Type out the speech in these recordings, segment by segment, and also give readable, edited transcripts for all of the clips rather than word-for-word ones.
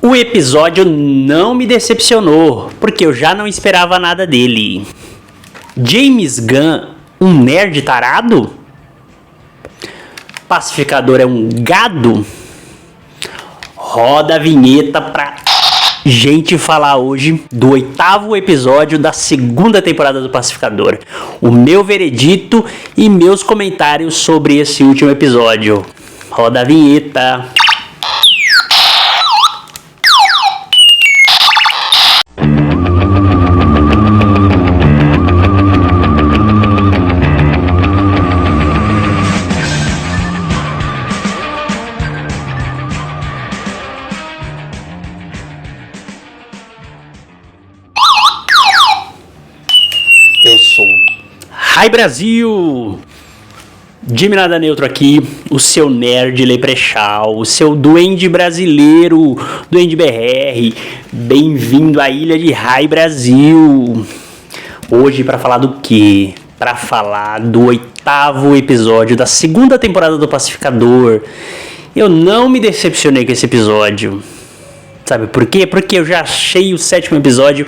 O episódio não me decepcionou, porque eu já não esperava nada dele. James Gunn, um nerd tarado? Pacificador é um gado? Roda a vinheta pra gente falar hoje do 8º episódio da 2ª temporada do Pacificador. O meu veredito e meus comentários sobre esse último episódio. Roda a vinheta. Eu sou Hi Brasil, Jimmy Nada Neutro aqui, o seu nerd leprechal, o seu duende brasileiro, duende BR, bem-vindo à ilha de Hi Brasil. Hoje para falar do quê? Para falar do 8º episódio da 2ª temporada do Pacificador. Eu não me decepcionei com esse episódio, sabe por quê? Porque eu já achei o 7º episódio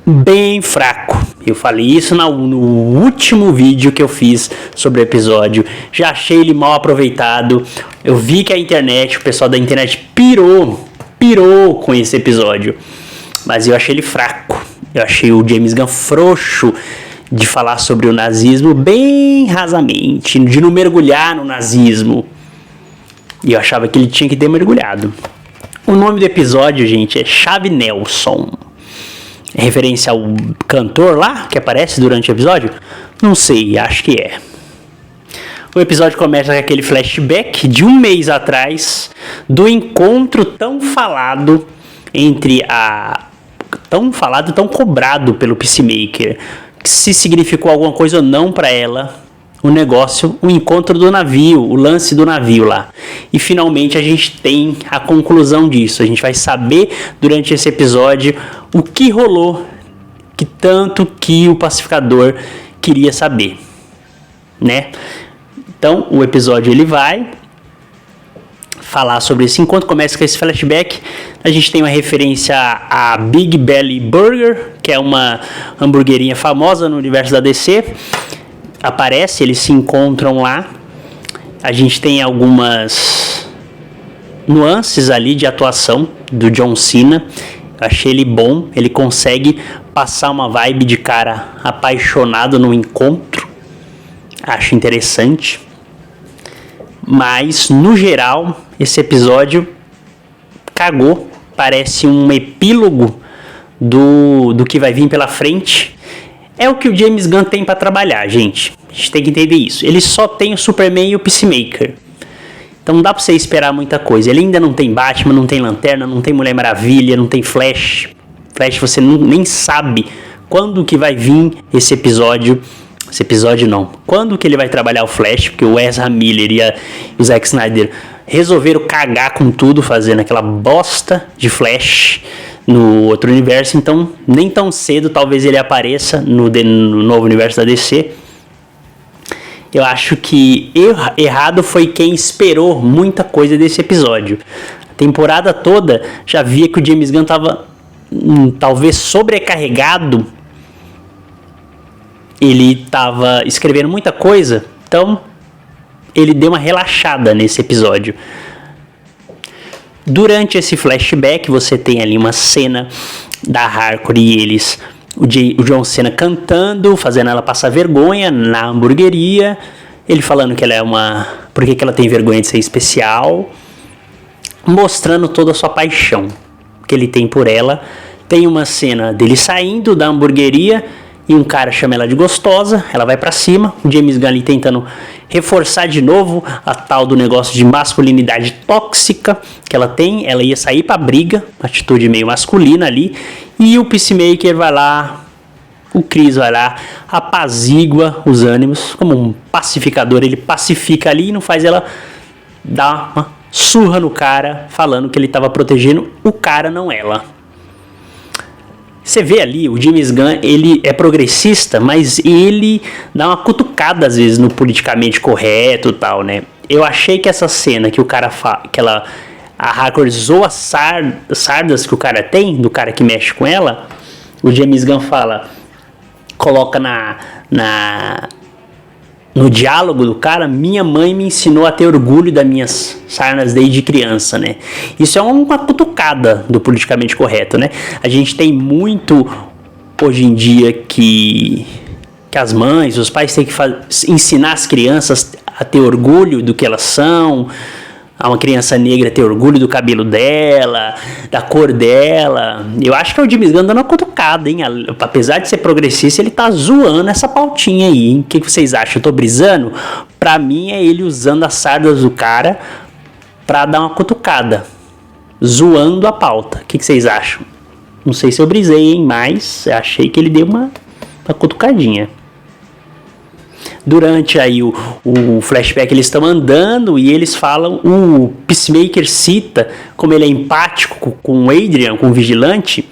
bem fraco. Eu falei isso no último vídeo que eu fiz sobre o episódio. Já achei ele mal aproveitado. Eu vi que a internet, o pessoal da internet pirou com esse episódio. Mas eu achei ele fraco. Eu achei o James Gunn frouxo de falar sobre o nazismo bem rasamente, de não mergulhar no nazismo. E eu achava que ele tinha que ter mergulhado. O nome do episódio, gente, é Chave Nelson. Referência ao cantor lá que aparece durante o episódio? Não sei, acho que é. O episódio começa com aquele flashback de um mês atrás do encontro tão falado entre tão cobrado pelo Peacemaker, se significou alguma coisa ou não para ela, o encontro do navio, o lance do navio lá. E finalmente a gente tem a conclusão disso. A gente vai saber durante esse episódio o que rolou, que tanto que o Pacificador queria saber, né? Então o episódio ele vai falar sobre esse encontro. Começa com esse flashback. A gente tem uma referência a Big Belly Burger, que é uma hamburguerinha famosa no universo da DC. Aparece, eles se encontram lá. A gente tem algumas nuances ali de atuação do John Cena. Achei ele bom, ele consegue passar uma vibe de cara apaixonado no encontro. Acho interessante. Mas, no geral, esse episódio cagou. Parece um epílogo do que vai vir pela frente. É o que o James Gunn tem pra trabalhar, gente. A gente tem que entender isso. Ele só tem o Superman e o Peacemaker. Então não dá pra você esperar muita coisa. Ele ainda não tem Batman, não tem Lanterna, não tem Mulher Maravilha, não tem Flash. Flash você nem sabe quando que vai vir esse episódio. Esse episódio não. Quando que ele vai trabalhar o Flash, porque o Ezra Miller e o Zack Snyder resolveram cagar com tudo, fazendo aquela bosta de Flash no outro universo. Então nem tão cedo talvez ele apareça no novo universo da DC. Eu acho que errado foi quem esperou muita coisa desse episódio. A temporada toda já via que o James Gunn estava talvez sobrecarregado. Ele estava escrevendo muita coisa, então ele deu uma relaxada nesse episódio. Durante esse flashback você tem ali uma cena da Harcourt e eles, o John Cena cantando, fazendo ela passar vergonha na hamburgueria, ele falando que ela é por que ela tem vergonha de ser especial, mostrando toda a sua paixão que ele tem por ela. Tem uma cena dele saindo da hamburgueria e um cara chama ela de gostosa, ela vai pra cima, o James Gunn ali tentando reforçar de novo a tal do negócio de masculinidade tóxica que ela tem. Ela ia sair pra briga, atitude meio masculina ali, e o Peacemaker vai lá, o Chris vai lá, apazigua os ânimos, como um pacificador, ele pacifica ali e não faz ela dar uma surra no cara, falando que ele estava protegendo o cara, não ela. Você vê ali, o James Gunn, ele é progressista, mas ele dá uma cutucada às vezes no politicamente correto e tal, né? Eu achei que essa cena que o cara a Harcourt zoa as sardas que o cara tem, do cara que mexe com ela, o James Gunn coloca no diálogo do cara: minha mãe me ensinou a ter orgulho das minhas sarnas desde criança, né? Isso é uma cutucada do politicamente correto, né? A gente tem muito hoje em dia que as mães, os pais têm que ensinar as crianças a ter orgulho do que elas são. A uma criança negra ter orgulho do cabelo dela, da cor dela. Eu acho que é o James Gunn dando uma cutucada, hein? Apesar de ser progressista, ele tá zoando essa pautinha aí, hein? O que vocês acham? Eu tô brisando? Pra mim é ele usando as sardas do cara pra dar uma cutucada, zoando a pauta. O que vocês acham? Não sei se eu brisei, hein? Mas achei que ele deu uma cutucadinha. Durante aí o flashback, eles estão andando e eles falam, o Peacemaker cita, como ele é empático com o Adrian, com o vigilante,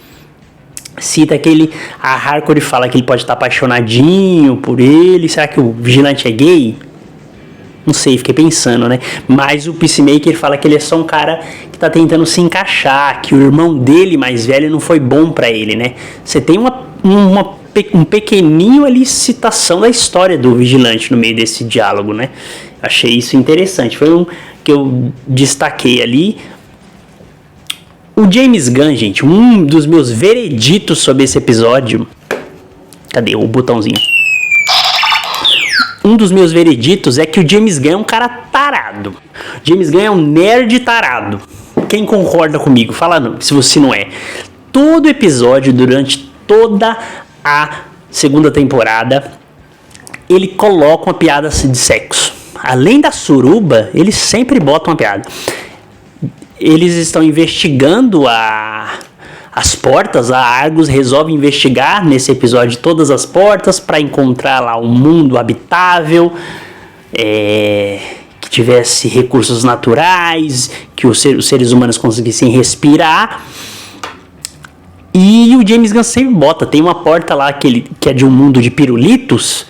cita que a Harcourt fala que ele pode estar apaixonadinho por ele. Será que o vigilante é gay? Não sei, fiquei pensando, né? Mas o Peacemaker fala que ele é só um cara que tá tentando se encaixar, que o irmão dele mais velho não foi bom pra ele, né? Você tem um pequenininho ali citação da história do vigilante no meio desse diálogo, né? Achei isso interessante, foi um que eu destaquei ali. O James Gunn, gente, um dos meus vereditos sobre esse episódio. Cadê o botãozinho? Um dos meus vereditos é que o James Gunn é um cara tarado. O James Gunn é um nerd tarado. Quem concorda comigo? Fala não, se você não é. Todo episódio, durante toda a segunda temporada, ele coloca uma piada de sexo. Além da suruba, ele sempre bota uma piada. Eles estão investigando as portas. A Argus resolve investigar nesse episódio todas as portas para encontrar lá um mundo habitável, que tivesse recursos naturais, que os seres humanos conseguissem respirar. E o James Gunn sempre bota, tem uma porta lá que é de um mundo de pirulitos.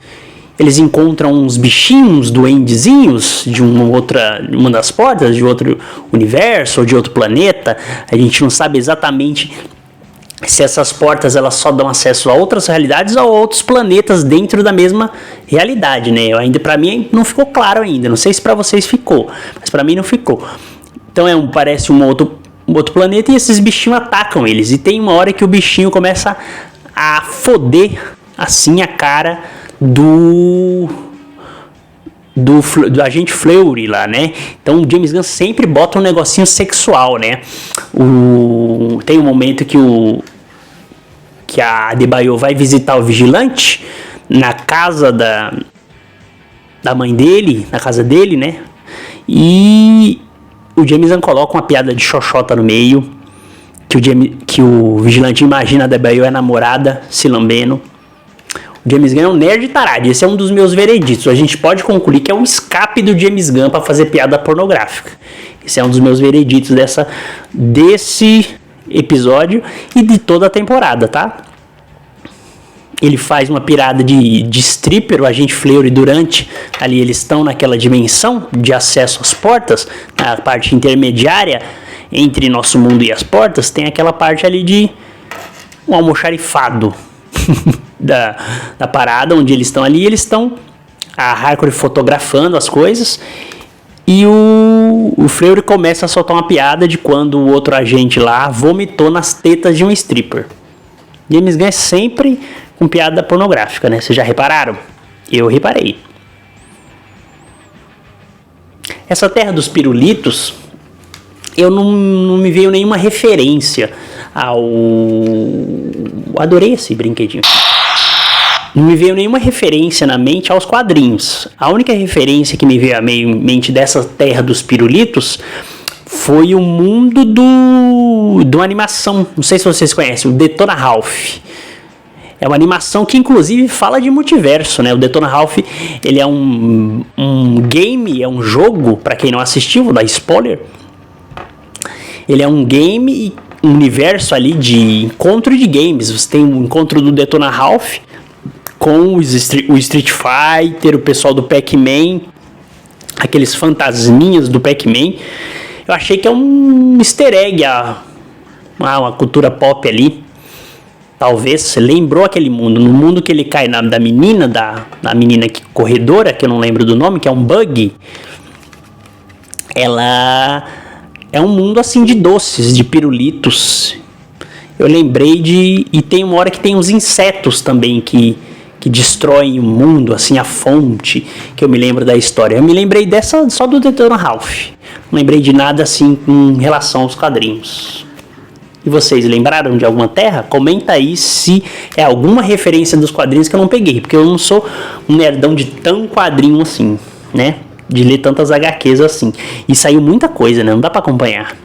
Eles encontram uns bichinhos, duendezinhos, de uma das portas, de outro universo ou de outro planeta. A gente não sabe exatamente se essas portas elas só dão acesso a outras realidades ou a outros planetas dentro da mesma realidade, né? Para mim não ficou claro ainda, não sei se para vocês ficou, mas para mim não ficou. Então parece um outro planeta e esses bichinhos atacam eles. E tem uma hora que o bichinho começa a foder assim a cara do agente Fleury lá, né? Então o James Gunn sempre bota um negocinho sexual, né? Tem um momento que a Adebayo vai visitar o vigilante na casa da mãe dele, na casa dele, né? E o James Gunn coloca uma piada de xoxota no meio, que o vigilante imagina a Adebayo é a namorada se lambendo. O James Gunn é um nerd tarado. Esse é um dos meus vereditos. A gente pode concluir que é um escape do James Gunn para fazer piada pornográfica. Esse é um dos meus vereditos desse episódio e de toda a temporada, tá? Ele faz uma pirada de stripper, o agente Fleury, durante ali eles estão naquela dimensão de acesso às portas, na parte intermediária entre nosso mundo e as portas, tem aquela parte ali de um almoxarifado da parada, onde eles estão ali, a Harcourt fotografando as coisas, e o Fleury começa a soltar uma piada de quando o outro agente lá vomitou nas tetas de um stripper. James Gunn é sempre com piada pornográfica, né? Vocês já repararam? Eu reparei. Essa terra dos pirulitos, eu não me veio nenhuma referência adorei esse brinquedinho. Não me veio nenhuma referência na mente aos quadrinhos. A única referência que me veio à mente dessa terra dos pirulitos foi o mundo do animação. Não sei se vocês conhecem, o Detona Ralph. É uma animação que inclusive fala de multiverso, né? O Detona Ralph, ele é um game, é um jogo, para quem não assistiu, vou dar spoiler. Ele é um game e um universo ali de encontro de games. Você tem o encontro do Detona Ralph com o Street Fighter, o pessoal do Pac-Man, aqueles fantasminhas do Pac-Man. Eu achei que é um easter egg, uma cultura pop ali. Talvez, lembrou aquele mundo. No mundo que ele cai da menina, da menina corredora, que eu não lembro do nome, que é um bug. Ela é um mundo assim de doces, de pirulitos. Eu lembrei e tem uma hora que tem uns insetos também que destroem o mundo, assim, a fonte, que eu me lembro da história. Eu me lembrei dessa só do Detona Ralph. Não lembrei de nada assim em relação aos quadrinhos. E vocês lembraram de alguma terra? Comenta aí se é alguma referência dos quadrinhos que eu não peguei, porque eu não sou um nerdão de tão quadrinho assim, né? De ler tantas HQs assim. E saiu muita coisa, né? Não dá pra acompanhar.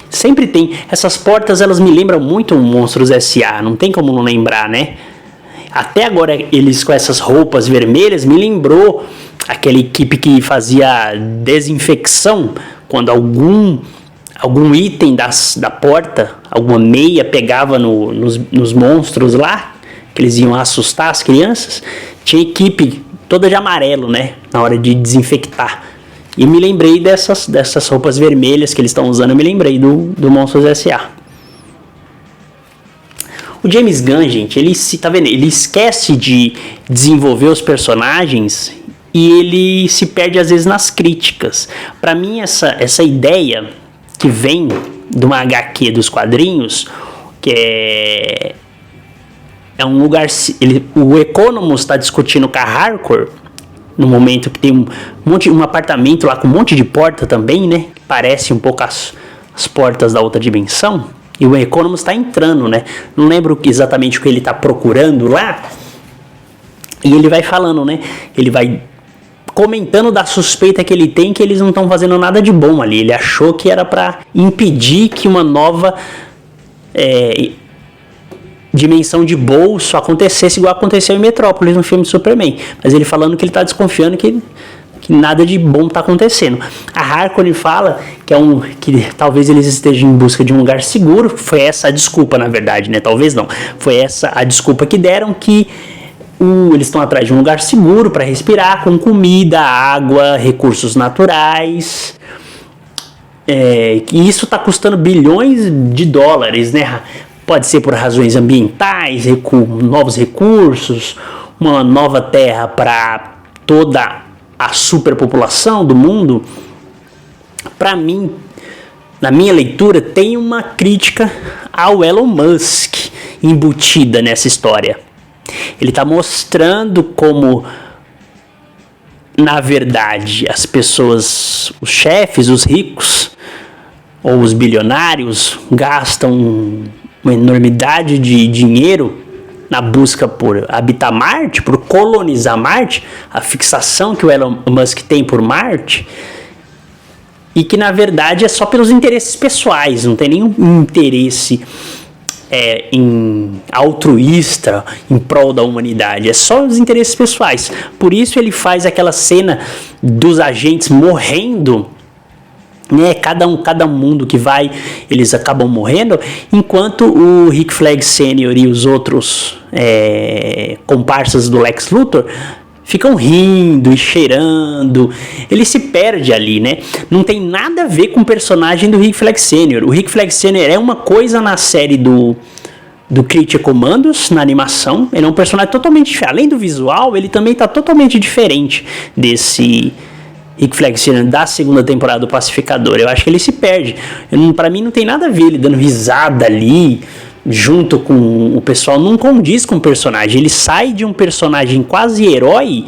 Sempre tem. Essas portas, elas me lembram muito Monstros S.A. Não tem como não lembrar, né? Até agora, eles com essas roupas vermelhas me lembrou aquela equipe que fazia desinfecção quando algum item da porta, alguma meia pegava nos monstros lá, que eles iam assustar as crianças. Tinha equipe toda de amarelo, né? Na hora de desinfectar. E me lembrei dessas roupas vermelhas que eles estão usando. Eu me lembrei do Monstros S.A. O James Gunn, gente, tá vendo? Ele esquece de desenvolver os personagens e ele se perde às vezes nas críticas. Para mim, essa ideia que vem de uma HQ dos quadrinhos, que é um lugar... o Economos está discutindo com a Harcourt, no momento que tem um apartamento lá com um monte de porta também, né? Parece um pouco as portas da outra dimensão. E o Economos está entrando, né? Não lembro exatamente o que ele está procurando lá. E ele vai falando, né? Ele vai comentando da suspeita que ele tem que eles não estão fazendo nada de bom ali. Ele achou que era para impedir que uma nova dimensão de bolso acontecesse igual aconteceu em Metrópolis no filme de Superman. Mas ele falando que ele está desconfiando que nada de bom está acontecendo. A Harcourt fala que talvez eles estejam em busca de um lugar seguro. Foi essa a desculpa, na verdade, né? Talvez não. Foi essa a desculpa que deram, que eles estão atrás de um lugar seguro para respirar, com comida, água, recursos naturais. E isso está custando bilhões de dólares, né? Pode ser por razões ambientais, novos recursos, uma nova terra para toda a superpopulação do mundo. Para mim, na minha leitura, tem uma crítica ao Elon Musk embutida nessa história. Ele está mostrando como, na verdade, as pessoas, os chefes, os ricos ou os bilionários gastam uma enormidade de dinheiro na busca por habitar Marte, por colonizar Marte, a fixação que o Elon Musk tem por Marte, e que na verdade é só pelos interesses pessoais, não tem nenhum interesse altruísta em prol da humanidade, é só os interesses pessoais. Por isso ele faz aquela cena dos agentes morrendo, né? Cada mundo que vai, eles acabam morrendo, enquanto o Rick Flag Sr. e os outros comparsas do Lex Luthor ficam rindo e cheirando. Ele se perde ali, né? Não tem nada a ver com o personagem do Rick Flag Sr. O Rick Flag Sr. é uma coisa na série do Creature Commandos, na animação. Ele é um personagem totalmente diferente. Além do visual, ele também está totalmente diferente desse Rick Flag Sr. da segunda temporada do Pacificador. Eu acho que ele se perde. Pra mim não tem nada a ver ele dando risada ali junto com o pessoal, não condiz com o personagem. Ele sai de um personagem quase herói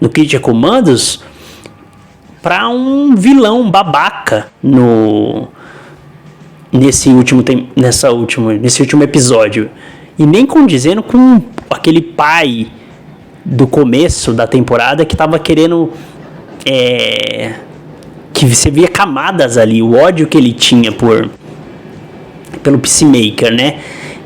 no Creature Commandos pra um vilão babaca nesse último episódio. E nem condizendo com aquele pai do começo da temporada que tava querendo que você via camadas ali, o ódio que ele tinha pelo Peacemaker, né?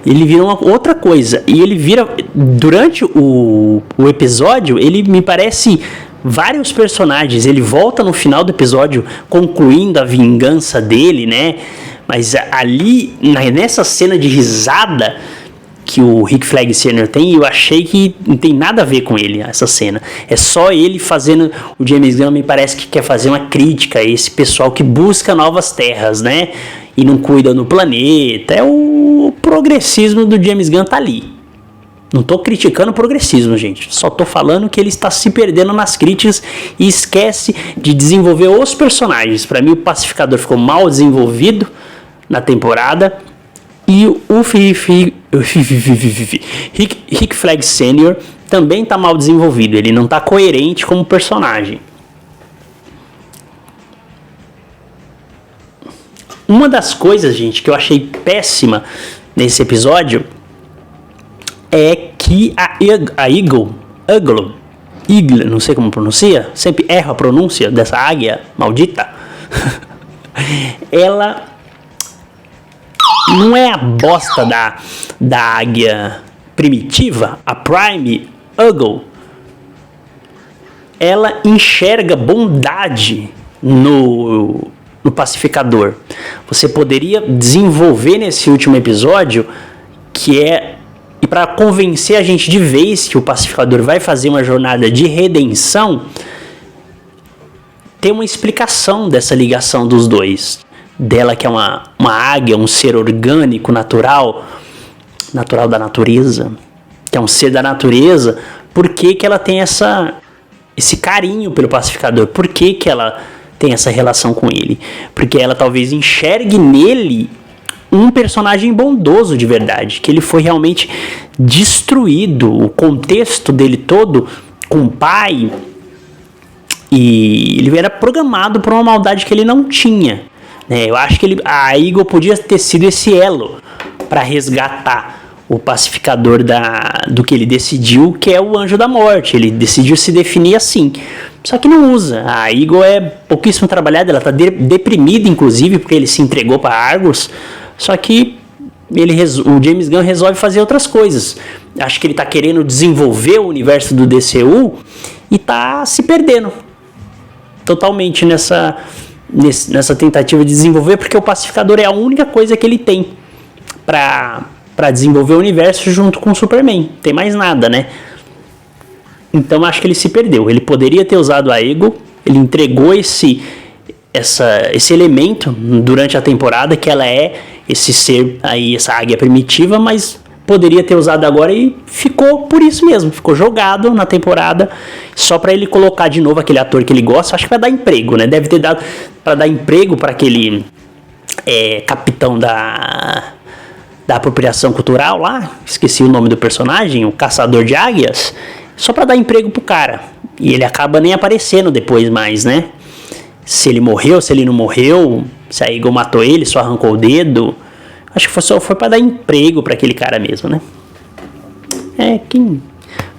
Ele vira uma outra coisa. E ele vira, durante o episódio, ele me parece vários personagens. Ele volta no final do episódio concluindo a vingança dele, né? Mas ali, nessa cena de risada, que o Rick Flag Sr. tem, e eu achei que não tem nada a ver com ele, essa cena. É só ele fazendo... O James Gunn me parece que quer fazer uma crítica a esse pessoal que busca novas terras, né? E não cuida do planeta. É o progressismo do James Gunn tá ali. Não tô criticando o progressismo, gente. Só tô falando que ele está se perdendo nas críticas e esquece de desenvolver os personagens. Para mim, o Pacificador ficou mal desenvolvido na temporada. E o Rick Flag Sr. também tá mal desenvolvido. Ele não tá coerente como personagem. Uma das coisas, gente, que eu achei péssima nesse episódio é que a Eagle, não sei como pronuncia, sempre erro a pronúncia dessa águia maldita. Ela não é a bosta da águia primitiva, a Prime Eagle. Ela enxerga bondade no Pacificador. Você poderia desenvolver nesse último episódio, que é... E para convencer a gente de vez que o Pacificador vai fazer uma jornada de redenção, tem uma explicação dessa ligação dos dois. Dela que é uma águia, um ser orgânico, natural da natureza, que é um ser da natureza. Por que ela tem esse carinho pelo Pacificador? Por que ela tem essa relação com ele? Porque ela talvez enxergue nele um personagem bondoso de verdade, que ele foi realmente destruído, o contexto dele todo com o pai, e ele era programado por uma maldade que ele não tinha, né? Eu acho que a Eagle podia ter sido esse elo para resgatar o Pacificador do que ele decidiu, que é o Anjo da Morte. Ele decidiu se definir assim, só que não usa. A Eagle é pouquíssimo trabalhada, ela está deprimida inclusive porque ele se entregou para Argus. Só que o James Gunn resolve fazer outras coisas. Acho que ele está querendo desenvolver o universo do DCU e está se perdendo totalmente nessa tentativa de desenvolver, porque o Pacificador é a única coisa que ele tem para desenvolver o universo junto com o Superman. Não tem mais nada, né? Então acho que ele se perdeu. Ele poderia ter usado a Eagle, ele entregou esse elemento durante a temporada, que ela é esse ser aí, essa águia primitiva, mas poderia ter usado agora e ficou por isso mesmo, ficou jogado na temporada só para ele colocar de novo aquele ator que ele gosta. Acho que vai dar emprego, né? Deve ter dado para dar emprego para aquele capitão da apropriação cultural lá, esqueci o nome do personagem, o caçador de águias, só para dar emprego pro cara, e ele acaba nem aparecendo depois mais, né? Se ele morreu, se ele não morreu, se a Eagle matou ele, só arrancou o dedo. Acho que foi para dar emprego para aquele cara mesmo, né?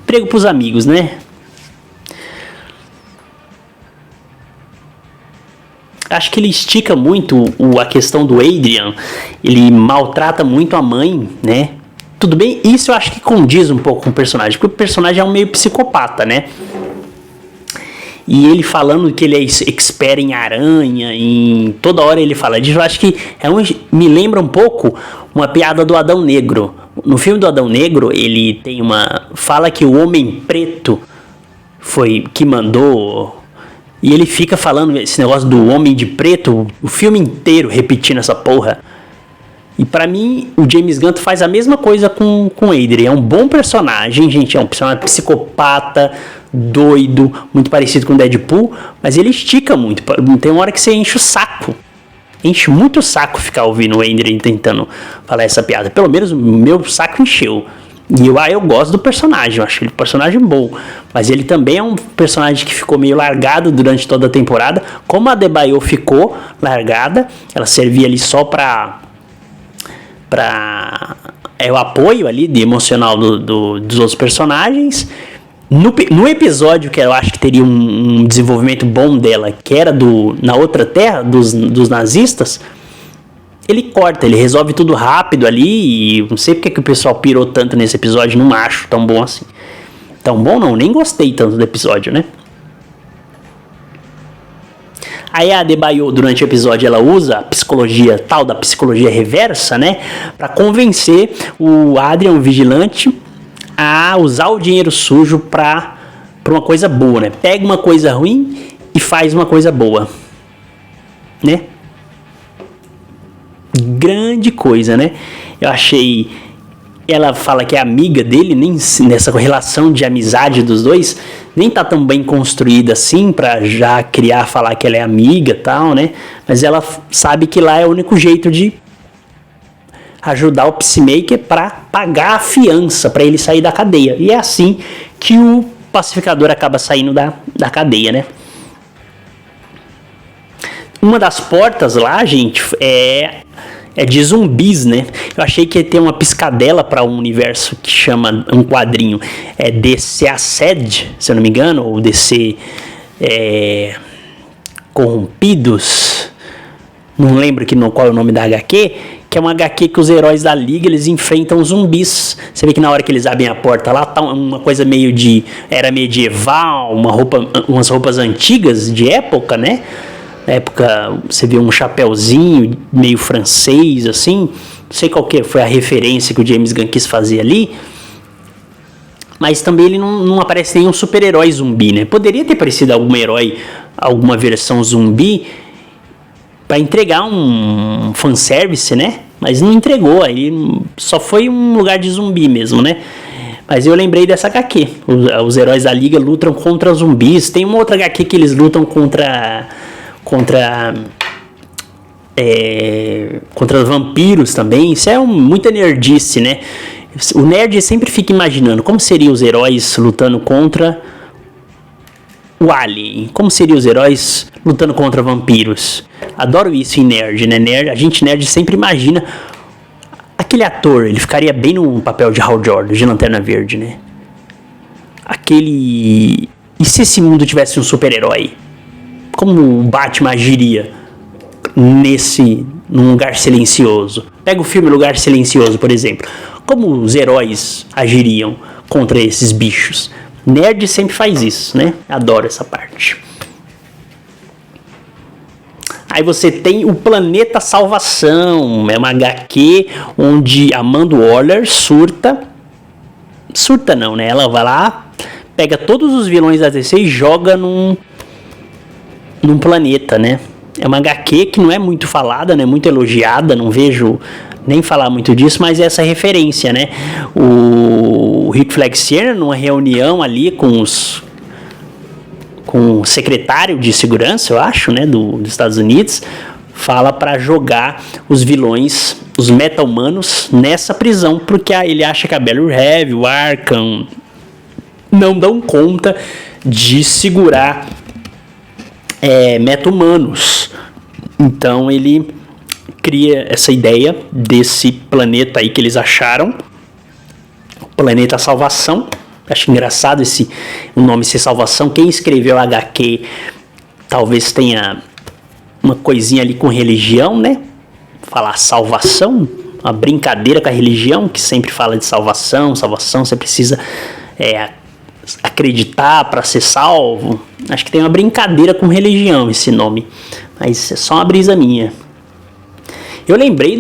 Emprego pros amigos, né? Acho que ele estica muito a questão do Adrian. Ele maltrata muito a mãe, né? Tudo bem, isso eu acho que condiz um pouco com o personagem, porque o personagem é um meio psicopata, né? E ele falando que ele é expert em aranha, toda hora ele fala disso. Eu acho que me lembra um pouco uma piada do Adão Negro. No filme do Adão Negro, ele tem fala que o Homem Preto foi que mandou, e ele fica falando esse negócio do Homem de Preto o filme inteiro, repetindo essa porra. E pra mim, o James Gunn faz a mesma coisa com Adrian. É um bom personagem, gente. É um personagem psicopata, doido, muito parecido com o Deadpool, mas ele estica muito. Tem uma hora que você enche o saco. Enche muito o saco ficar ouvindo o Adrian tentando falar essa piada. Pelo menos o meu saco encheu. E eu gosto do personagem, eu acho ele um personagem bom. Mas ele também é um personagem que ficou meio largado durante toda a temporada. Como a Adebayo ficou largada, ela servia ali só para o apoio ali de emocional dos outros personagens. No episódio que eu acho que teria um desenvolvimento bom dela, que era na outra terra dos nazistas, ele corta, ele resolve tudo rápido ali. E não sei porque que o pessoal pirou tanto nesse episódio, não acho tão bom assim. Tão bom não, nem gostei tanto do episódio, né? Aí a Adebayo, durante o episódio, ela usa a psicologia, tal da psicologia reversa, né? Pra convencer o Adrian, o vigilante, a usar o dinheiro sujo pra uma coisa boa, né? Pega uma coisa ruim e faz uma coisa boa, né? Grande coisa, né? Eu achei... Ela fala que é amiga dele, nem nessa relação de amizade dos dois, nem tá tão bem construída assim pra já criar, falar que ela é amiga e tal, né? Mas ela sabe que lá é o único jeito de ajudar o Peacemaker pra pagar a fiança, pra ele sair da cadeia. E é assim que o pacificador acaba saindo da cadeia, né? Uma das portas lá, gente, é de zumbis, né? Eu achei que ia ter uma piscadela para um universo que chama um quadrinho DC Asced, se eu não me engano, ou DC Corrompidos, não lembro qual é o nome da HQ, que é uma HQ que os heróis da Liga, eles enfrentam zumbis. Você vê que na hora que eles abrem a porta lá, tá uma coisa meio de era medieval, umas roupas antigas de época, né? Na época, você vê um chapéuzinho meio francês, assim. Não sei qual que foi a referência que o James Gunn quis fazer ali. Mas também ele não aparece nenhum super-herói zumbi, né? Poderia ter aparecido algum herói, alguma versão zumbi, para entregar um fanservice, né? Mas não entregou, aí só foi um lugar de zumbi mesmo, né? Mas eu lembrei dessa HQ. Os heróis da Liga lutam contra zumbis. Tem uma outra HQ que eles lutam contra vampiros também. Isso é muita nerdice, né? O nerd sempre fica imaginando como seriam os heróis lutando contra o alien, como seriam os heróis lutando contra vampiros. Adoro isso em nerd, né? A gente nerd sempre imagina aquele ator, ele ficaria bem no papel de Hal Jordan, de Lanterna Verde, né? E se esse mundo tivesse um super-herói? Como o Batman agiria num lugar silencioso? Pega o filme Lugar Silencioso, por exemplo. Como os heróis agiriam contra esses bichos? Nerd sempre faz isso, né? Adoro essa parte. Aí você tem o Planeta Salvação. É uma HQ onde Amanda Waller surta não, né? Ela vai lá, pega todos os vilões da DC e joga num planeta, né? É uma HQ que não é muito falada, né? Muito elogiada, não vejo nem falar muito disso, mas é essa referência, né? O Rick Flag-Sierra, numa reunião ali com o secretário de segurança, eu acho, né? Dos Estados Unidos, fala para jogar os vilões, os meta-humanos, nessa prisão, porque ele acha que a Bella-Rev, o Arkham, não dão conta de segurar meta-humanos. Então ele cria essa ideia desse planeta aí que eles acharam, o Planeta Salvação. Acho engraçado o nome ser Salvação. Quem escreveu a HQ talvez tenha uma coisinha ali com religião, né? Falar salvação, uma brincadeira com a religião, que sempre fala de salvação, você precisa acreditar para ser salvo. Acho que tem uma brincadeira com religião esse nome, mas é só uma brisa minha. Eu lembrei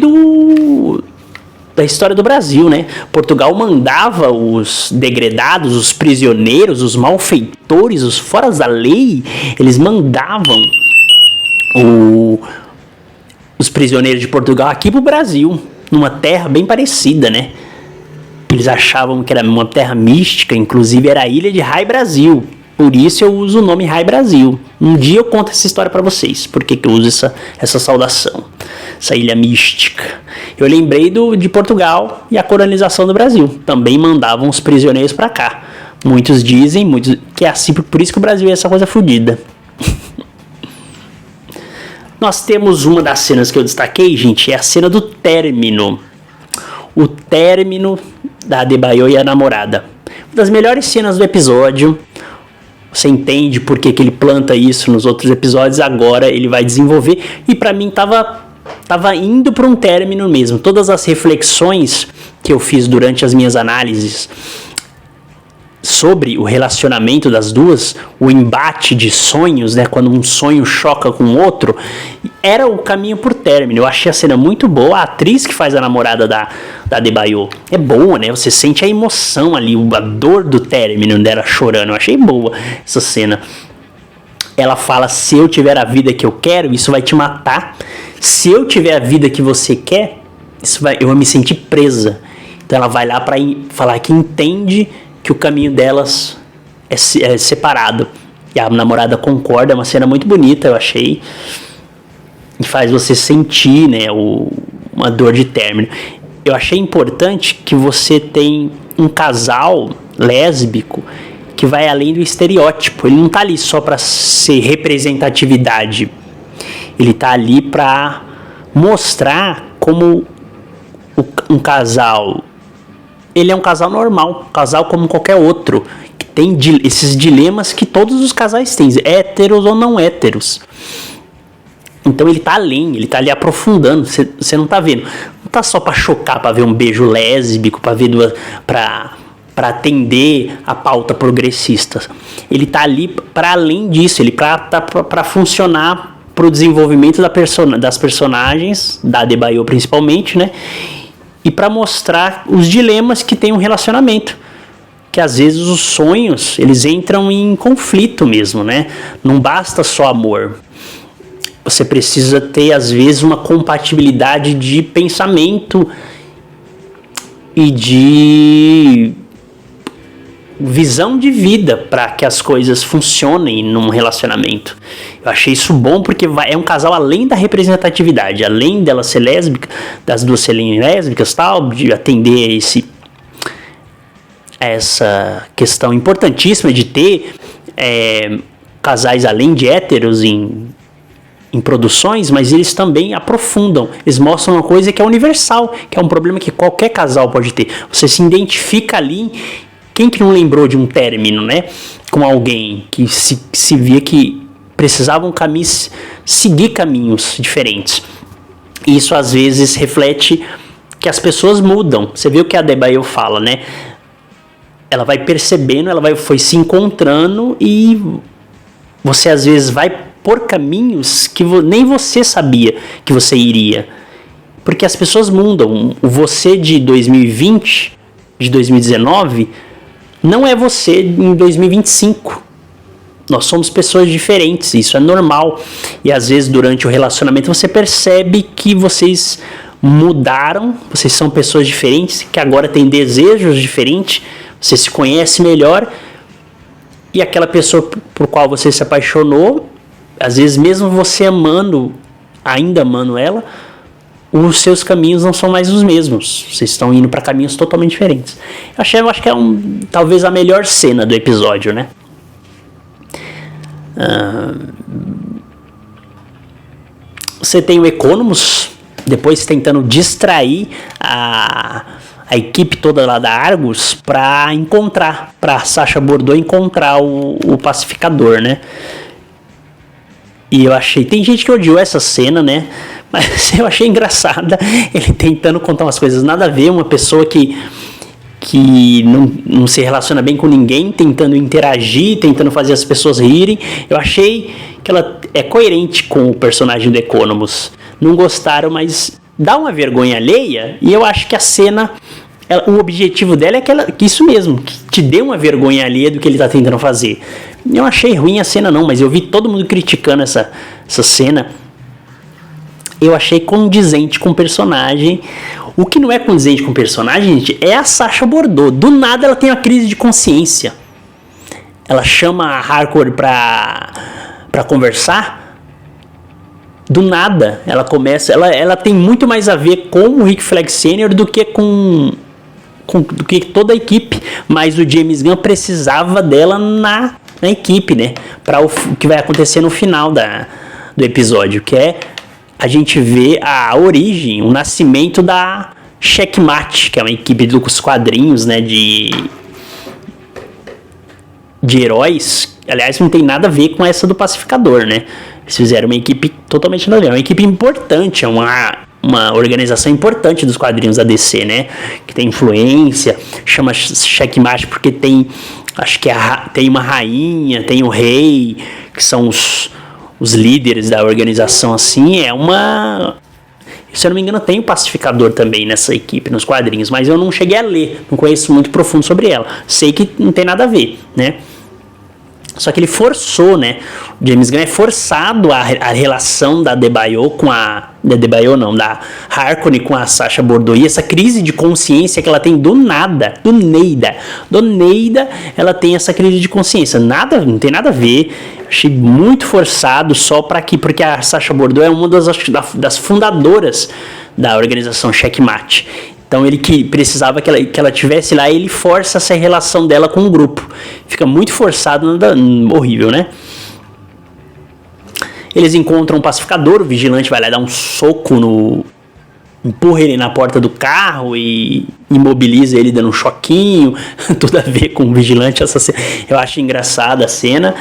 da história do Brasil, né? Portugal mandava os degredados, os prisioneiros, os malfeitores, os foras da lei, eles mandavam os prisioneiros de Portugal aqui pro Brasil, numa terra bem parecida, né? Eles achavam que era uma terra mística, inclusive era a ilha de Rai Brasil. Por isso eu uso o nome Rai Brasil. Um dia eu conto essa história para vocês, porque que eu uso essa saudação, essa ilha mística. Eu lembrei de Portugal e a colonização do Brasil. Também mandavam os prisioneiros para cá. Muitos dizem que é assim, por isso que o Brasil é essa coisa fodida. Nós temos uma das cenas que eu destaquei, gente, é a cena do término. O término da Adebayo e a namorada. Uma das melhores cenas do episódio. Você entende por que ele planta isso nos outros episódios, agora ele vai desenvolver. E pra mim tava indo para um término mesmo. Todas as reflexões que eu fiz durante as minhas análises sobre o relacionamento das duas, o embate de sonhos, né, quando um sonho choca com o outro, era o caminho por término. Eu achei a cena muito boa. A atriz que faz a namorada da Adebayo é boa, né? Você sente a emoção ali, a dor do término dela chorando. Eu achei boa essa cena. Ela fala: se eu tiver a vida que eu quero, isso vai te matar. Se eu tiver a vida que você quer, eu vou me sentir presa. Então ela vai lá para falar que entende que o caminho delas é separado. E a namorada concorda. É uma cena muito bonita, eu achei. E faz você sentir, né, uma dor de término. Eu achei importante que você tem um casal lésbico que vai além do estereótipo. Ele não tá ali só para ser representatividade. Ele tá ali para mostrar como um casal, ele é um casal normal, um casal como qualquer outro, que tem esses dilemas que todos os casais têm, héteros ou não héteros. Então ele tá além, ele tá ali aprofundando. Você não tá vendo, não tá só para chocar, para ver um beijo lésbico, para ver para atender a pauta progressista. Ele tá ali para além disso, ele para funcionar pro desenvolvimento das personagens, da Adebayo principalmente, né? E para mostrar os dilemas que tem um relacionamento. Que às vezes os sonhos, eles entram em conflito mesmo, né? Não basta só amor. Você precisa ter, às vezes, uma compatibilidade de pensamento e de visão de vida para que as coisas funcionem num relacionamento. Eu achei isso bom porque é um casal além da representatividade, além dela ser lésbica, das duas serem lésbicas, tal, de atender essa questão importantíssima de ter casais além de héteros em produções, mas eles também aprofundam, eles mostram uma coisa que é universal, que é um problema que qualquer casal pode ter. Você se identifica ali. Quem que não lembrou de um término, né? Com alguém que se via que precisavam seguir caminhos diferentes. E isso às vezes reflete que as pessoas mudam. Você vê o que a Adebayo fala, né? Ela vai percebendo, foi se encontrando e você às vezes vai por caminhos que nem você sabia que você iria. Porque as pessoas mudam. O você de 2020, de 2019, não é você em 2025. Nós somos pessoas diferentes, isso é normal. E às vezes durante o relacionamento você percebe que vocês mudaram, vocês são pessoas diferentes, que agora têm desejos diferentes, você se conhece melhor. E aquela pessoa por qual você se apaixonou, às vezes mesmo você ainda amando ela, os seus caminhos não são mais os mesmos. Vocês estão indo para caminhos totalmente diferentes. Eu acho que é talvez a melhor cena do episódio, né? Você tem o Economus, depois tentando distrair a equipe toda lá da Argus para Sacha Bordeaux encontrar o pacificador, né? E eu achei, tem gente que odiou essa cena, né? Mas eu achei engraçada ele tentando contar umas coisas nada a ver, uma pessoa que não se relaciona bem com ninguém, tentando interagir, tentando fazer as pessoas rirem. Eu achei que ela é coerente com o personagem do Economus. Não gostaram, mas dá uma vergonha alheia, e eu acho que a cena, o objetivo dela é que isso mesmo, que te dê uma vergonha alheia do que ele está tentando fazer. Eu não achei ruim a cena não, mas eu vi todo mundo criticando essa cena. Eu achei condizente com o personagem. O que não é condizente com o personagem, gente, é a Sacha Bordeaux. Do nada ela tem uma crise de consciência. Ela chama a Harcourt pra conversar. Do nada ela começa. Ela tem muito mais a ver com o Rick Flag Sr. do que do que toda a equipe. Mas o James Gunn precisava dela na equipe, né? Para o que vai acontecer no final do episódio, que é a gente vê a origem, o nascimento da Checkmate, que é uma equipe dos quadrinhos, né, de heróis. Aliás, não tem nada a ver com essa do Pacificador, né? Eles fizeram uma equipe totalmente nova, uma equipe importante, é uma organização importante dos quadrinhos da DC, né? Que tem influência, chama Checkmate porque tem Acho que tem uma rainha, tem o rei, que são os líderes da organização, assim. Se eu não me engano, tem o pacificador também nessa equipe, nos quadrinhos, mas eu não cheguei a ler, não conheço muito profundo sobre ela. Sei que não tem nada a ver, né? Só que ele forçou, né? O James Gunn é forçado a relação da Adebayo com a... Da Adebayo não, da Harkonnen com a Sacha Bordeaux. E essa crise de consciência que ela tem do nada, do Neida. Do Neida, ela tem essa crise de consciência. Não tem nada a ver. Achei muito forçado só para aqui, porque a Sacha Bordeaux é uma das fundadoras da organização Checkmate. Então ele que precisava que ela tivesse lá, ele força essa relação dela com o grupo. Fica muito forçado, horrível, né? Eles encontram um pacificador, o vigilante vai lá dar um soco empurra ele na porta do carro e imobiliza ele dando um choquinho. Tudo a ver com o vigilante. Eu acho engraçada a cena.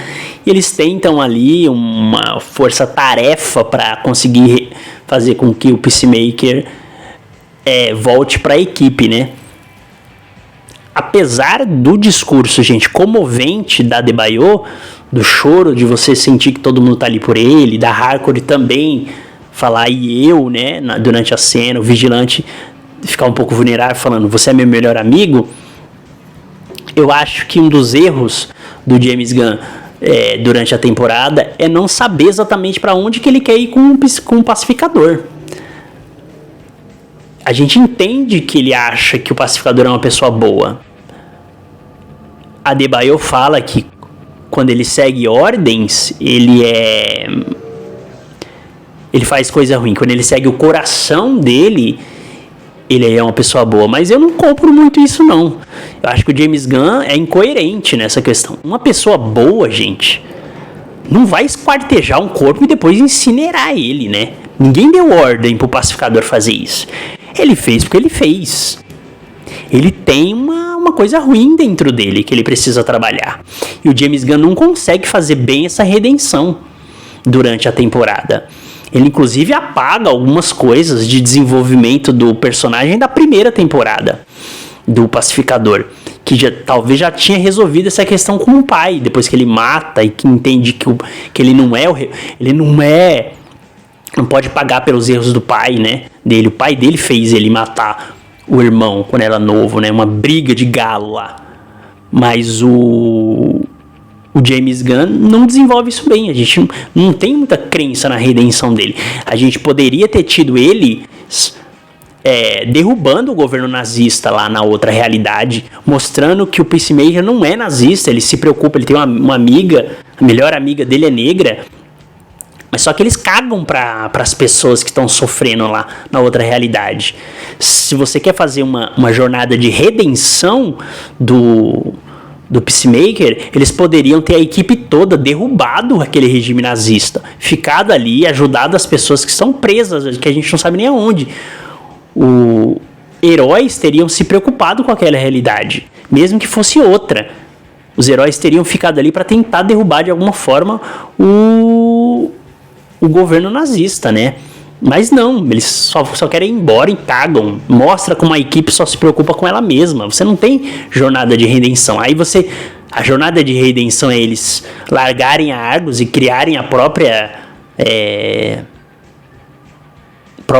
E eles tentam ali uma força-tarefa para conseguir fazer com que o Peacemaker volte para a equipe, né? Apesar do discurso, gente, comovente da Adebayo, do choro de você sentir que todo mundo tá ali por ele, da Harcourt também falar e eu, né, durante a cena, o vigilante ficar um pouco vulnerável falando, você é meu melhor amigo. Eu acho que um dos erros do James Gunn durante a temporada é não saber exatamente para onde que ele quer ir com o pacificador. A gente entende que ele acha que o pacificador é uma pessoa boa. A Adebayo fala que quando ele segue ordens, ele faz coisa ruim. Quando ele segue o coração dele, ele é uma pessoa boa. Mas eu não compro muito isso, não. Eu acho que o James Gunn é incoerente nessa questão. Uma pessoa boa, gente, não vai esquartejar um corpo e depois incinerar ele, né? Ninguém deu ordem pro pacificador fazer isso. Ele fez porque ele fez. Ele tem uma coisa ruim dentro dele que ele precisa trabalhar. E o James Gunn não consegue fazer bem essa redenção durante a temporada. Ele inclusive apaga algumas coisas de desenvolvimento do personagem da primeira temporada do Pacificador, que talvez já tinha resolvido essa questão com o pai, depois que ele mata e que entende que ele não pode pagar pelos erros do pai, né, dele. O pai dele fez ele matar o irmão quando era novo, né, uma briga de galo lá. Mas o James Gunn não desenvolve isso bem. A gente não tem muita crença na redenção dele. A gente poderia ter tido ele derrubando o governo nazista lá na outra realidade, mostrando que o Peacemaker não é nazista, ele se preocupa, ele tem uma amiga, a melhor amiga dele é negra, mas só que eles cagam para as pessoas que estão sofrendo lá na outra realidade. Se você quer fazer uma jornada de redenção do Peacemaker, eles poderiam ter a equipe toda derrubado aquele regime nazista, ficado ali e ajudado as pessoas que estão presas, que a gente não sabe nem aonde. Os heróis teriam se preocupado com aquela realidade, mesmo que fosse outra. Os heróis teriam ficado ali para tentar derrubar de alguma forma o governo nazista, né? Mas não, eles só querem ir embora e cagam. Mostra como a equipe só se preocupa com ela mesma. Você não tem jornada de redenção. Aí a jornada de redenção é eles largarem a Argus e criarem a própria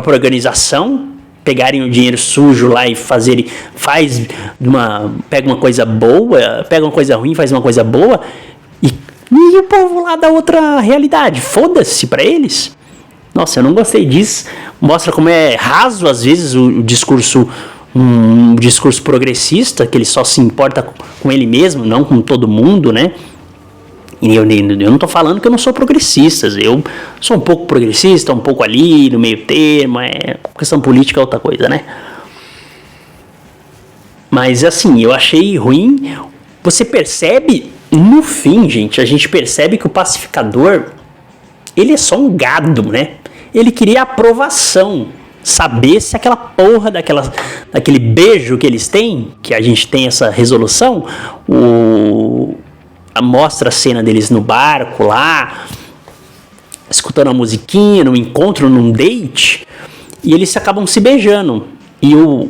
organização, pegarem o dinheiro sujo lá e pega uma coisa boa, pega uma coisa ruim, faz uma coisa boa e o povo lá da outra realidade, foda-se pra eles. Nossa, eu não gostei disso. Mostra como é raso às vezes o discurso, um discurso progressista, que ele só se importa com ele mesmo, não com todo mundo, né? E eu não tô falando que eu não sou progressista. Eu sou um pouco progressista, um pouco ali, no meio termo. Questão política é outra coisa, né? Mas assim, eu achei ruim. Você percebe, no fim, gente, a gente percebe que o pacificador, ele é só um gado, né? Ele queria aprovação, saber se aquela porra daquele beijo que eles têm, que a gente tem essa resolução, mostra a cena deles no barco lá, escutando a musiquinha, num encontro, num date, e eles acabam se beijando. E o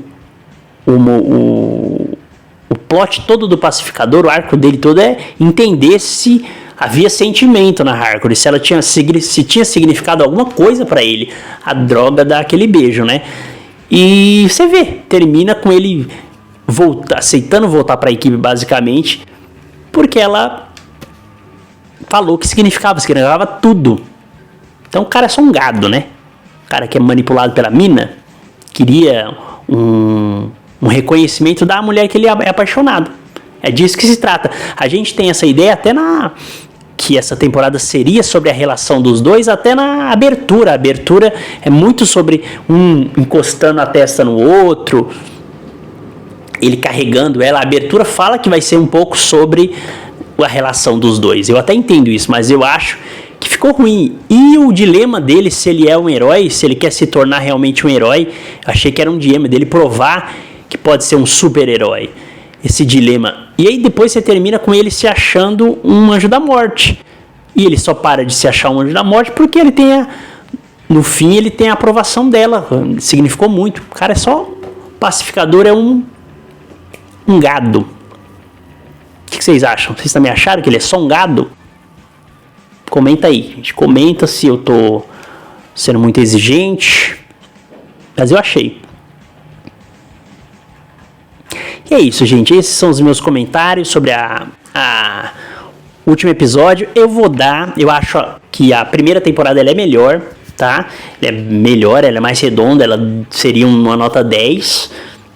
plot todo do Pacificador, o arco dele todo é entender se havia sentimento na Harcourt, se tinha significado alguma coisa pra ele, a droga daquele beijo, né? E você vê, termina com ele aceitando voltar pra equipe basicamente, porque ela falou que significava tudo. Então o cara é só um gado, né? O cara que é manipulado pela mina, queria um reconhecimento da mulher que ele é apaixonado. É disso que se trata. A gente tem essa ideia até que essa temporada seria sobre a relação dos dois, até na abertura. A abertura é muito sobre um encostando a testa no outro, ele carregando ela. A abertura fala que vai ser um pouco sobre a relação dos dois. Eu até entendo isso, mas eu acho que ficou ruim. E o dilema dele, se ele é um herói, se ele quer se tornar realmente um herói, achei que era um dilema dele provar que pode ser um super-herói. Esse dilema. E aí depois você termina com ele se achando um anjo da morte. E ele só para de se achar um anjo da morte porque ele tem no fim ele tem a aprovação dela. Significou muito. O cara é só pacificador, é um gado. O que vocês acham? Vocês também acharam que ele é só um gado? Comenta aí, gente. Comenta se eu tô sendo muito exigente. Mas eu achei. E é isso, gente. Esses são os meus comentários sobre o último episódio. Eu acho que a primeira temporada ela é melhor, tá? Ela é melhor, ela é mais redonda, ela seria uma nota 10,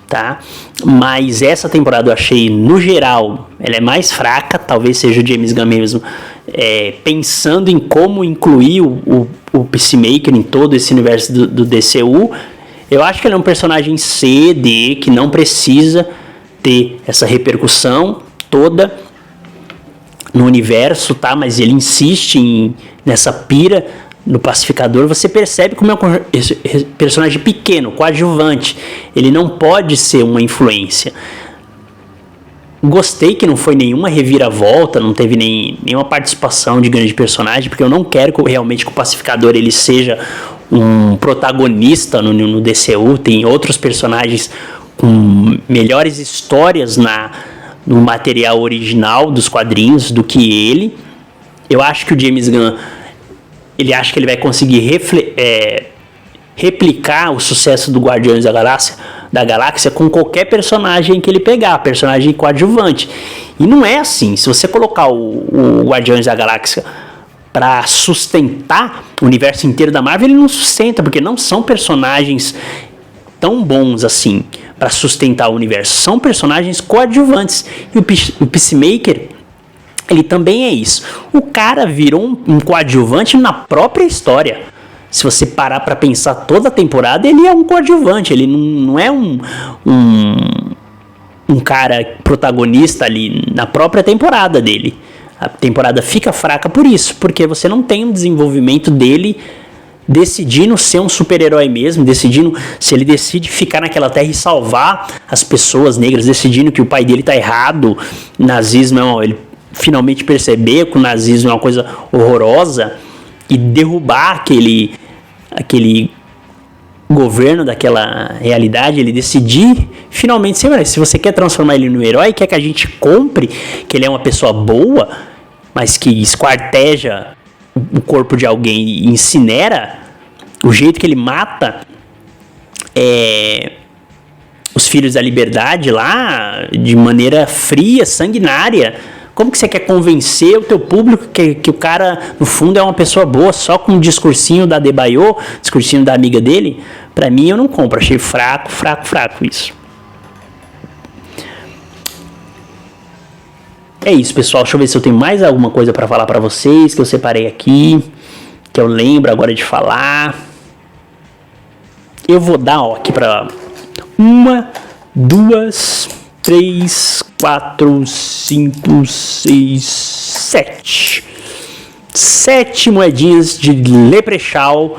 tá? Mas essa temporada eu achei, no geral, ela é mais fraca. Talvez seja o James Gunn mesmo pensando em como incluir o Peacemaker em todo esse universo do DCU. Eu acho que ele é um personagem C, D, que não precisa ter essa repercussão toda no universo, tá? Mas ele insiste nessa pira no Pacificador. Você percebe como é um personagem pequeno, coadjuvante. Ele não pode ser uma influência. Gostei que não foi nenhuma reviravolta, não teve nenhuma participação de grande personagem, porque eu não quero realmente que o Pacificador ele seja um protagonista no DCU. Tem outros personagens com melhores histórias no material original dos quadrinhos do que ele. Eu acho que o James Gunn ele acha que ele vai conseguir replicar o sucesso do Guardiões da Galáxia com qualquer personagem que ele pegar, personagem coadjuvante. E não é assim. Se você colocar o Guardiões da Galáxia para sustentar o universo inteiro da Marvel, ele não sustenta, porque não são personagens tão bons assim para sustentar o universo. São personagens coadjuvantes. E o Peacemaker, ele também é isso. O cara virou um coadjuvante na própria história. Se você parar para pensar toda a temporada, ele é um coadjuvante. Ele não é um cara protagonista ali na própria temporada dele. A temporada fica fraca por isso, porque você não tem um desenvolvimento dele decidindo ser um super-herói mesmo, decidindo se ele decide ficar naquela terra e salvar as pessoas negras, decidindo que o pai dele tá errado, nazismo ele finalmente perceber que o nazismo é uma coisa horrorosa e derrubar aquele governo daquela realidade, ele decidir finalmente ser herói. Se você quer transformar ele no herói, quer que a gente compre que ele é uma pessoa boa, mas que esquarteja o corpo de alguém e incinera, o jeito que ele mata os filhos da liberdade lá, de maneira fria, sanguinária. Como que você quer convencer o teu público que o cara, no fundo, é uma pessoa boa só com um discursinho da Adebayo, discursinho da amiga dele? Pra mim, eu não compro. Achei fraco isso. É isso, pessoal. Deixa eu ver se eu tenho mais alguma coisa pra falar pra vocês, que eu separei aqui, que eu lembro agora de falar. Eu vou dar, aqui pra 1, 2, 3, 4, 5, 6, 7. 7 moedinhas de Leprechaun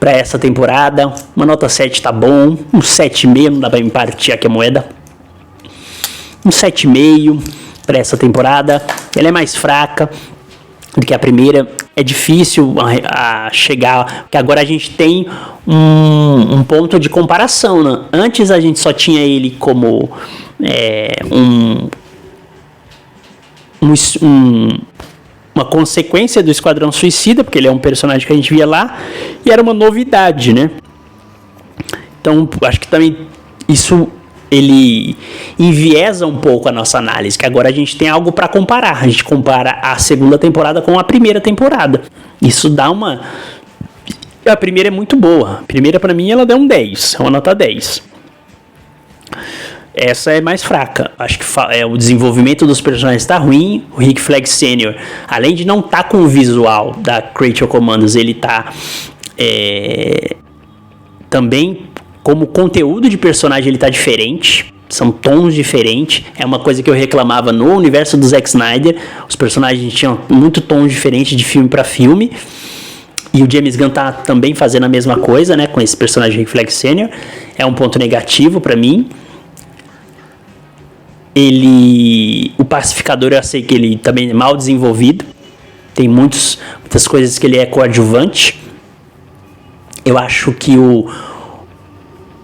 para essa temporada. Uma nota 7 tá bom. Um 7,5, não dá pra me partir aqui a moeda. Um 7,5 para essa temporada. Ela é mais fraca. do que a primeira. É difícil a chegar, porque agora a gente tem um ponto de comparação, né? Antes a gente só tinha ele como uma consequência do Esquadrão Suicida, porque ele é um personagem que a gente via lá, e era uma novidade, né? Então, acho que também isso ele enviesa um pouco a nossa análise, que agora a gente tem algo para comparar. A gente compara a segunda temporada com a primeira temporada. Isso dá uma... A primeira é muito boa. A primeira, para mim, ela deu um 10. É uma nota 10. Essa é mais fraca. Acho que o desenvolvimento dos personagens está ruim. O Rick Flag Sr., além de não estar com o visual da Rachel Comandos, ele está também... Como conteúdo de personagem ele tá diferente, são tons diferentes, é uma coisa que eu reclamava no universo do Zack Snyder, os personagens tinham muito tons diferentes de filme para filme, e o James Gunn tá também fazendo a mesma coisa, né, com esse personagem Rick Flag Sr., é um ponto negativo para mim. O Pacificador eu sei que ele também é mal desenvolvido, tem muitas coisas que ele é coadjuvante, eu acho que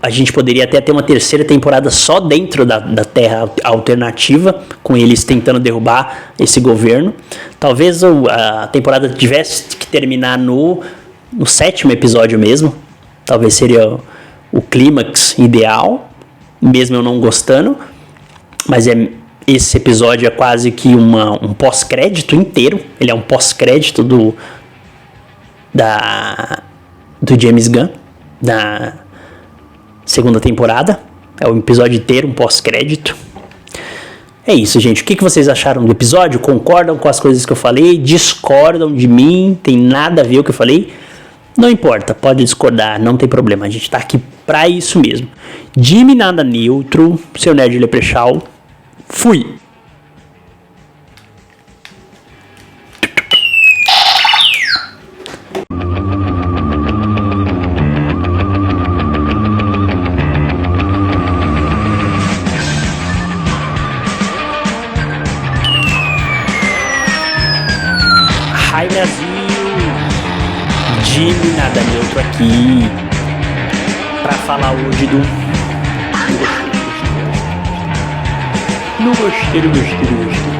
a gente poderia até ter uma terceira temporada só dentro da Terra Alternativa, com eles tentando derrubar esse governo. Talvez a temporada tivesse que terminar no 7º episódio mesmo. Talvez seria o clímax ideal, mesmo eu não gostando. Mas esse episódio é quase que um pós-crédito inteiro. Ele é um pós-crédito do James Gunn, da segunda temporada. É um episódio inteiro, um pós-crédito. É isso, gente. O que vocês acharam do episódio? Concordam com as coisas que eu falei? Discordam de mim? Tem nada a ver com o que eu falei? Não importa, pode discordar, não tem problema. A gente tá aqui pra isso mesmo. Jimmy Nada Neutro, seu Nerd Leprechaun. Fui! Hi Brasil, Jimmy Nada Neutro aqui pra falar hoje do... Não gostei.